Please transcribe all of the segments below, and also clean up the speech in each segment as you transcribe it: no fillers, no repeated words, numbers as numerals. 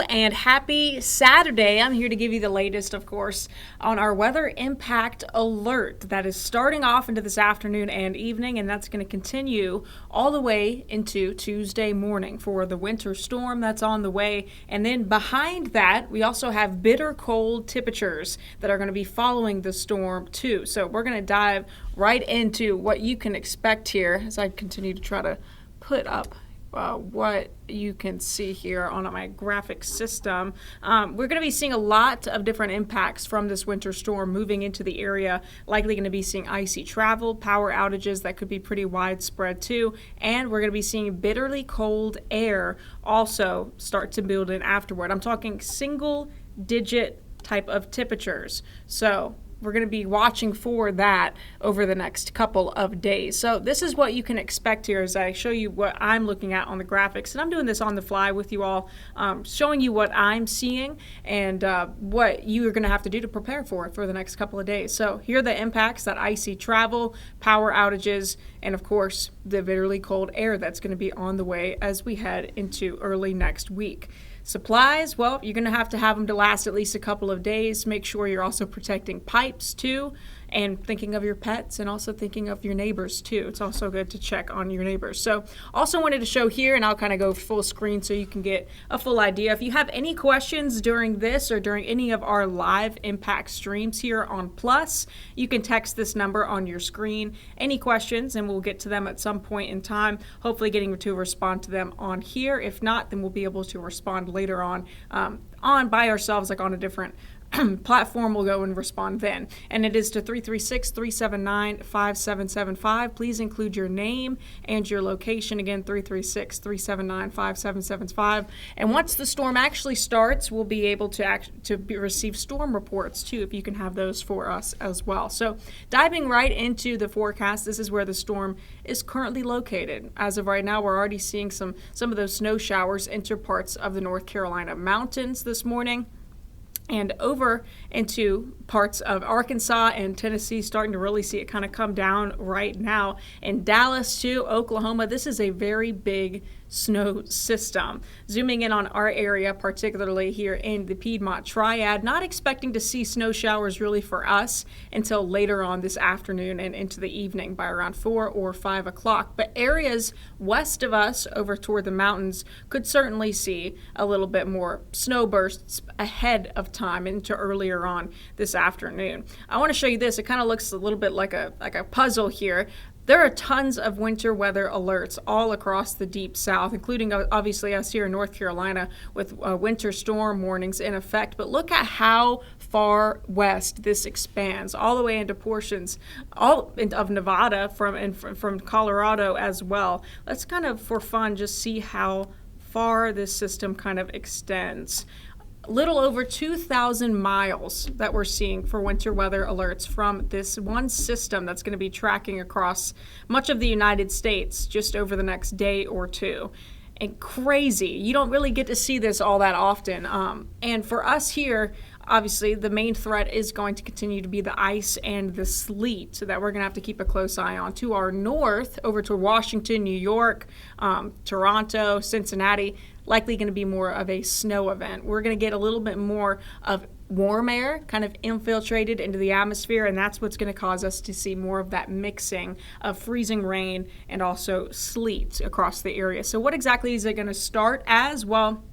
and happy Saturday. I'm here to give you the latest, of course, on our weather impact alert that is starting off into this afternoon and evening, and that's going to continue all the way into Tuesday morning for the winter storm that's on the way. And then behind that, we also have bitter cold temperatures that are going to be following the storm too. So we're going to dive right into what you can expect here as I continue to try to put up what you can see here on my graphic system. We're going to be seeing a lot of different impacts from this winter storm moving into the area. Likely going to be seeing icy travel, power outages that could be pretty widespread too, and we're going to be seeing bitterly cold air also start to build in afterward. I'm talking single digit type of temperatures. So we're going to be watching for that over the next couple of days. So this is what you can expect here as I show you what I'm looking at on the graphics. And I'm doing this on the fly with you all, showing you what I'm seeing and what you are going to have to do to prepare for the next couple of days. So here are the impacts: that icy travel, power outages, and of course the bitterly cold air that's going to be on the way as we head into early next week. Supplies, well, you're going to have them to last at least a couple of days. Make sure you're also protecting pipes too, and thinking of your pets and also thinking of your neighbors too. It's also good to check on your neighbors. So also wanted to show here, and I'll kind of go full screen so you can get a full idea. If you have any questions during this or during any of our live impact streams here on Plus, you can text this number on your screen. Any questions, and we'll get to them at some point in time, hopefully getting to respond to them on here. If not, then we'll be able to respond later on by ourselves, like on a different platform. Will go and respond then. And it is to 336-379-5775. Please include your name and your location. Again, 336-379-5775. And once the storm actually starts, we'll be able to receive storm reports too, if you can have those for us as well. So diving right into the forecast, this is where the storm is currently located. As of right now, we're already seeing some of those snow showers enter parts of the North Carolina mountains this morning, and over into parts of Arkansas and Tennessee, starting to really see it kind of come down right now. In Dallas too, Oklahoma, this is a very big snow system. Zooming in on our area, particularly here in the Piedmont Triad, not expecting to see snow showers really for us until later on this afternoon and into the evening by around 4 or 5 o'clock. But areas west of us over toward the mountains could certainly see a little bit more snow bursts ahead of time into earlier on this afternoon. I want to show you this. It kind of looks a little bit like a puzzle here. There are tons of winter weather alerts all across the deep south, including obviously us here in North Carolina with winter storm warnings in effect. But look at how far west this expands, all the way into portions of Nevada from Colorado as well. Let's kind of, for fun, just see how far this system kind of extends. Little over 2,000 miles that we're seeing for winter weather alerts from this one system that's going to be tracking across much of the United States just over the next day or two. And crazy. You don't really get to see this all that often. And for us here, obviously, the main threat is going to continue to be the ice and the sleet, so that we're going to have to keep a close eye on. To our north, over to Washington, New York, Toronto, Cincinnati, likely going to be more of a snow event. We're going to get a little bit more of warm air kind of infiltrated into the atmosphere, and that's what's going to cause us to see more of that mixing of freezing rain and also sleet across the area. So what exactly is it going to start as? Well,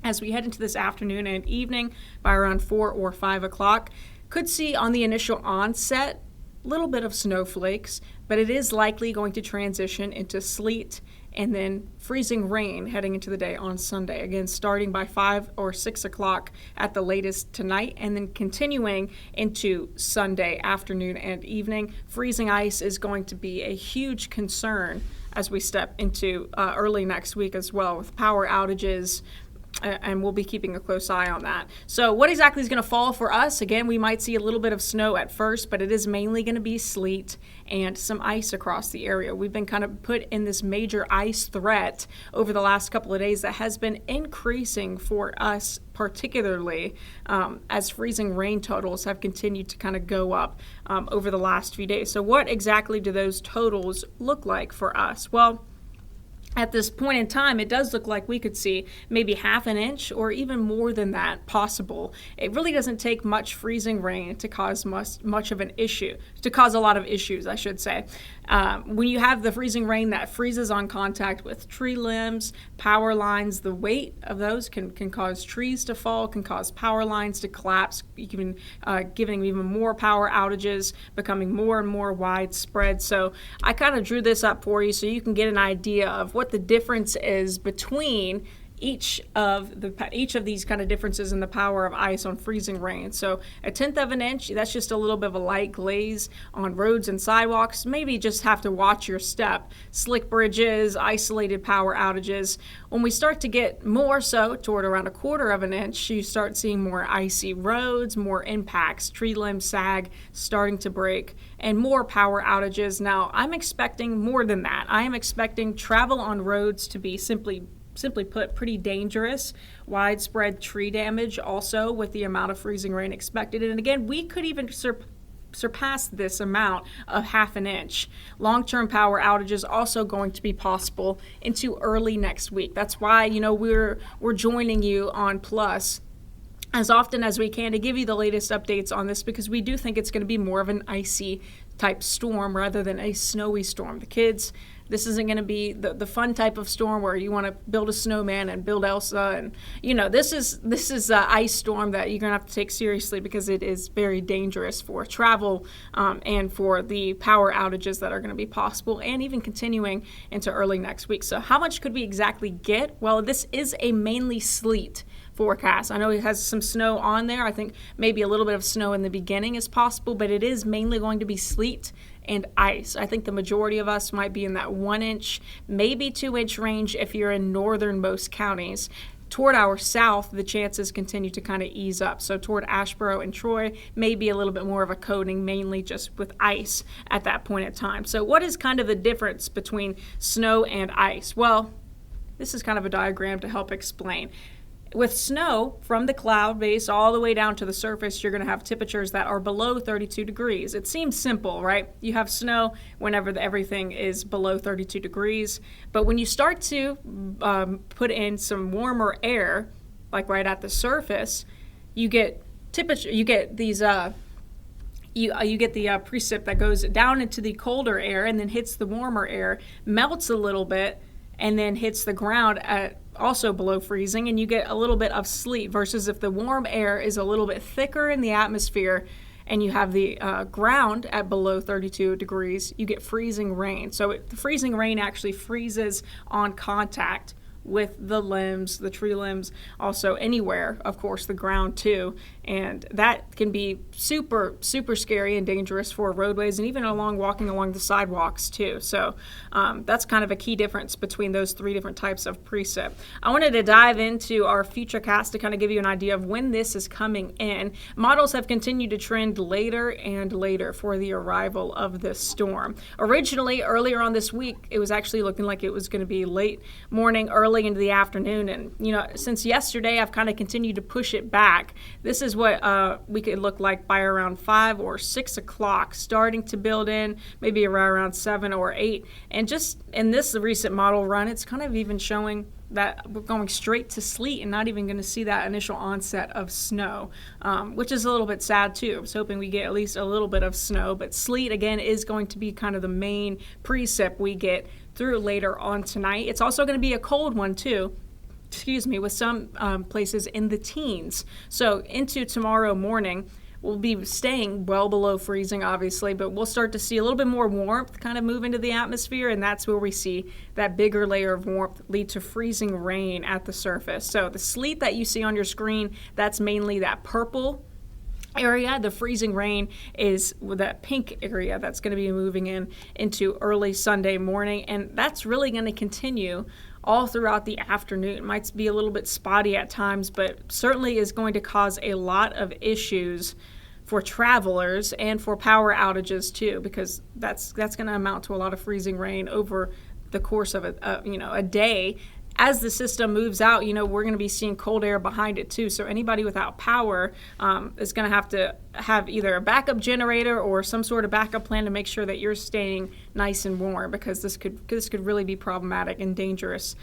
as we head into this afternoon and evening by around 4 or 5 o'clock, could see on the initial onset a little bit of snowflakes, but it is likely going to transition into sleet and then freezing rain heading into the day on Sunday. Again, starting by 5 or 6 o'clock at the latest tonight, and then continuing into Sunday afternoon and evening. Freezing ice is going to be a huge concern as we step into early next week as well, with power outages, and we'll be keeping a close eye on that. So what exactly is going to fall for us? Again, we might see a little bit of snow at first, but it is mainly going to be sleet and some ice across the area. We've been kind of put in this major ice threat over the last couple of days that has been increasing for us, particularly as freezing rain totals have continued to kind of go up over the last few days. So what exactly do those totals look like for us? Well, at this point in time, it does look like we could see maybe half an inch or even more than that possible. It really doesn't take much freezing rain to cause much of an issue, to cause a lot of issues, I should say. When you have the freezing rain that freezes on contact with tree limbs, power lines, the weight of those can cause trees to fall, can cause power lines to collapse, giving even more power outages, becoming more and more widespread. So I kind of drew this up for you so you can get an idea of what the difference is between each of these kind of differences in the power of ice on freezing rain. So 1/10 of an inch, that's just a little bit of a light glaze on roads and sidewalks. Maybe just have to watch your step. Slick bridges, isolated power outages. When we start to get more so toward around 1/4 of an inch, you start seeing more icy roads, more impacts, tree limbs sag starting to break, and more power outages. Now, I'm expecting more than that. I am expecting travel on roads to be simply put, pretty dangerous. Widespread tree damage also with the amount of freezing rain expected. And again, we could even surpass this amount of half an inch. Long-term power outages also going to be possible into early next week. That's why, we're joining you on Plus as often as we can to give you the latest updates on this, because we do think it's going to be more of an icy type storm rather than a snowy storm. The kids, this isn't going to be the fun type of storm where you want to build a snowman and build Elsa, and this is an ice storm that you're going to have to take seriously, because it is very dangerous for travel and for the power outages that are going to be possible and even continuing into early next week. So how much could we exactly get? Well, this is a mainly sleet forecast. I know it has some snow on there. I think maybe a little bit of snow in the beginning is possible, but it is mainly going to be sleet and ice. I think the majority of us might be in that 1 inch, maybe 2 inch range if you're in northernmost counties. Toward our south, the chances continue to kind of ease up. So toward Asheboro and Troy, maybe a little bit more of a coating, mainly just with ice at that point in time. So what is kind of the difference between snow and ice? Well, this is kind of a diagram to help explain. With snow, from the cloud base all the way down to the surface, you're going to have temperatures that are below 32 degrees. It seems simple, right? You have snow whenever everything is below 32 degrees. But when you start to put in some warmer air, like right at the surface, you get temperature. You get these. You get the precip that goes down into the colder air and then hits the warmer air, melts a little bit, and then hits the ground at also below freezing, and you get a little bit of sleet, versus if the warm air is a little bit thicker in the atmosphere and you have the ground at below 32 degrees, you get freezing rain. So the freezing rain actually freezes on contact with the limbs, the tree limbs, also anywhere, of course, the ground too. And that can be super, super scary and dangerous for roadways and even walking along the sidewalks too. So that's kind of a key difference between those three different types of precip. I wanted to dive into our Futurecast to kind of give you an idea of when this is coming in. Models have continued to trend later and later for the arrival of this storm. Originally, earlier on this week, it was actually looking like it was going to be late morning, early into the afternoon. And, since yesterday, I've kind of continued to push it back. This is what we could look like by around 5 or 6 o'clock, starting to build in, maybe around 7 or 8. And just in this recent model run, it's kind of even showing that we're going straight to sleet and not even going to see that initial onset of snow, which is a little bit sad too. I was hoping we get at least a little bit of snow, but sleet again is going to be kind of the main precip we get through later on tonight. It's also going to be a cold one too, with some places in the teens. So into tomorrow morning, we'll be staying well below freezing, obviously, but we'll start to see a little bit more warmth kind of move into the atmosphere, and that's where we see that bigger layer of warmth lead to freezing rain at the surface. So the sleet that you see on your screen, that's mainly that purple area. The freezing rain is that pink area that's going to be moving into early Sunday morning, and that's really going to continue all throughout the afternoon. It might be a little bit spotty at times, but certainly is going to cause a lot of issues for travelers and for power outages too, because that's going to amount to a lot of freezing rain over the course of a day. as the system moves out, we're going to be seeing cold air behind it too. So anybody without power is going to have either a backup generator or some sort of backup plan to make sure that you're staying nice and warm, because this could really be problematic and dangerous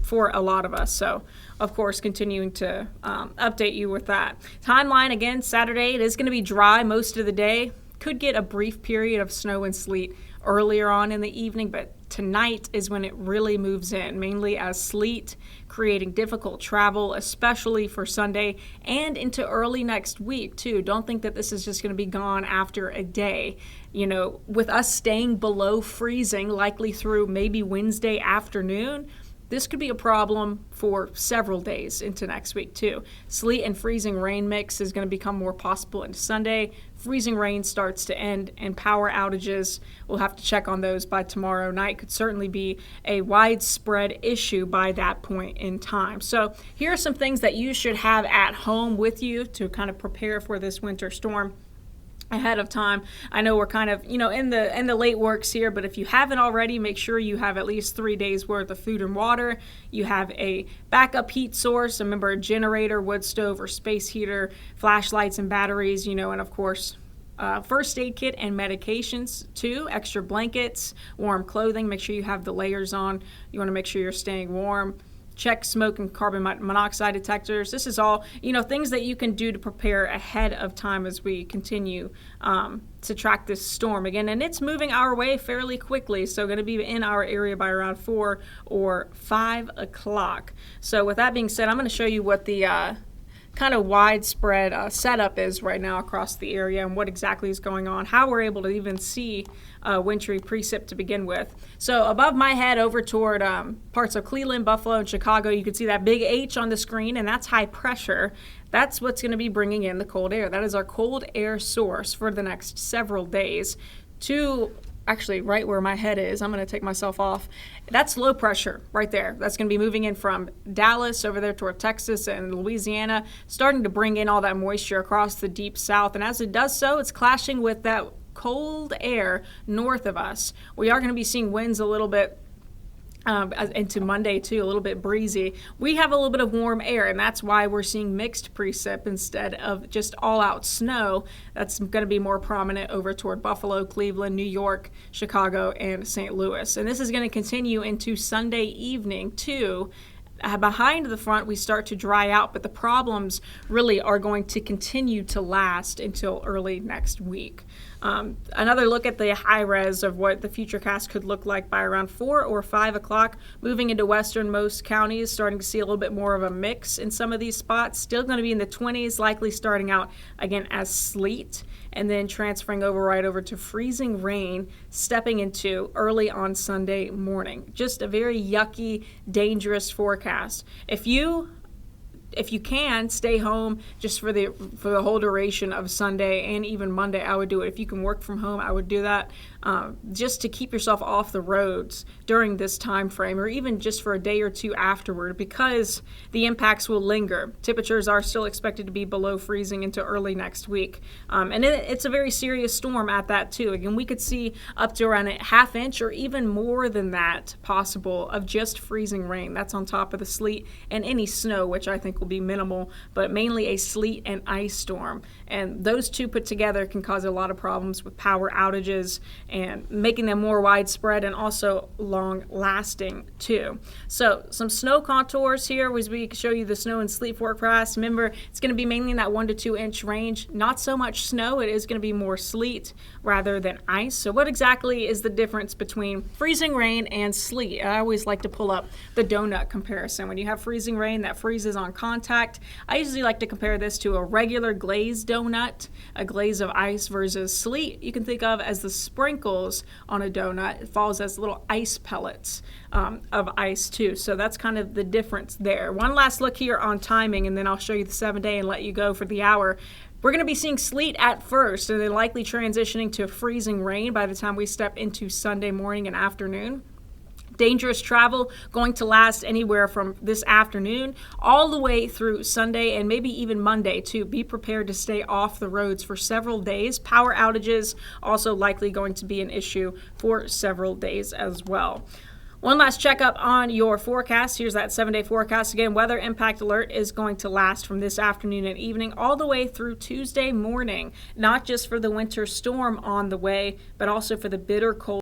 for a lot of us. So, of course, continuing to update you with that. Timeline, again, Saturday, it is going to be dry most of the day. Could get a brief period of snow and sleet earlier on in the evening, but tonight is when it really moves in, mainly as sleet, creating difficult travel, especially for Sunday and into early next week too. Don't think that this is just going to be gone after a day. With us staying below freezing, likely through maybe Wednesday afternoon, this could be a problem for several days into next week too. Sleet and freezing rain mix is going to become more possible into Sunday. Freezing rain starts to end, and power outages, we'll have to check on those by tomorrow night. Could certainly be a widespread issue by that point in time. So here are some things that you should have at home with you to kind of prepare for this winter storm ahead of time. I know we're kind of, in the late works here, but if you haven't already, make sure you have at least 3 days worth of food and water. You have a backup heat source, remember a generator, wood stove, or space heater, flashlights and batteries, and of course, first aid kit and medications too, extra blankets, warm clothing. Make sure you have the layers on. You want to make sure you're staying warm. Check smoke and carbon monoxide detectors. This is all, things that you can do to prepare ahead of time as we continue to track this storm again. And it's moving our way fairly quickly, so going to be in our area by around 4 or 5 o'clock. So with that being said, I'm going to show you what the kind of widespread setup is right now across the area and what exactly is going on, how we're able to even see wintry precip to begin with. So above my head over toward parts of Cleveland, Buffalo, and Chicago, you can see that big H on the screen, and that's high pressure. That's what's going to be bringing in the cold air. That is our cold air source for the next several days to actually right where my head is. I'm going to take myself off. That's low pressure right there. That's going to be moving in from Dallas over there toward Texas and Louisiana, starting to bring in all that moisture across the deep south. And as it does so, it's clashing with that cold air north of us. We are going to be seeing winds a little bit into Monday too, a little bit breezy. We have a little bit of warm air, and that's why we're seeing mixed precip instead of just all-out snow. That's going to be more prominent over toward Buffalo, Cleveland, New York, Chicago, and St. Louis. And this is going to continue into Sunday evening too. Behind the front, we start to dry out, but the problems really are going to continue to last until early next week. Another look at the high res of what the Futurecast could look like by around 4 or 5 o'clock, moving into westernmost counties, starting to see a little bit more of a mix in some of these spots. Still going to be in the 20s, likely starting out again as sleet, and then transferring right over to freezing rain, stepping into early on Sunday morning. Just a very yucky, dangerous forecast. If you can stay home just for the whole duration of Sunday and even Monday, I would do it. If you can work from home, I would do that just to keep yourself off the roads during this time frame, or even just for a day or two afterward, because the impacts will linger. Temperatures are still expected to be below freezing into early next week, and it's a very serious storm at that too. Again, we could see up to around a half inch or even more than that possible of just freezing rain. That's on top of the sleet and any snow, which I think will be minimal, but mainly a sleet and ice storm. And those two put together can cause a lot of problems with power outages and making them more widespread and also long lasting too. So some snow contours here as we show you the snow and sleet forecast. Remember, it's going to be mainly in that 1 to 2 inch range. Not so much snow. It is going to be more sleet rather than ice. So what exactly is the difference between freezing rain and sleet? I always like to pull up the donut comparison. When you have freezing rain that freezes on contact, I usually like to compare this to a regular glazed donut, a glaze of ice, versus sleet you can think of as the sprinkles on a donut. It falls as little ice pellets of ice too. So that's kind of the difference there. One last look here on timing, and then I'll show you the 7-day and let you go for the hour. We're going to be seeing sleet at first, and then likely transitioning to freezing rain by the time we step into Sunday morning and afternoon. Dangerous travel going to last anywhere from this afternoon all the way through Sunday and maybe even Monday too. Be prepared to stay off the roads for several days. Power outages also likely going to be an issue for several days as well. One last checkup on your forecast. Here's that 7-day forecast again. Weather impact alert is going to last from this afternoon and evening all the way through Tuesday morning, not just for the winter storm on the way, but also for the bitter cold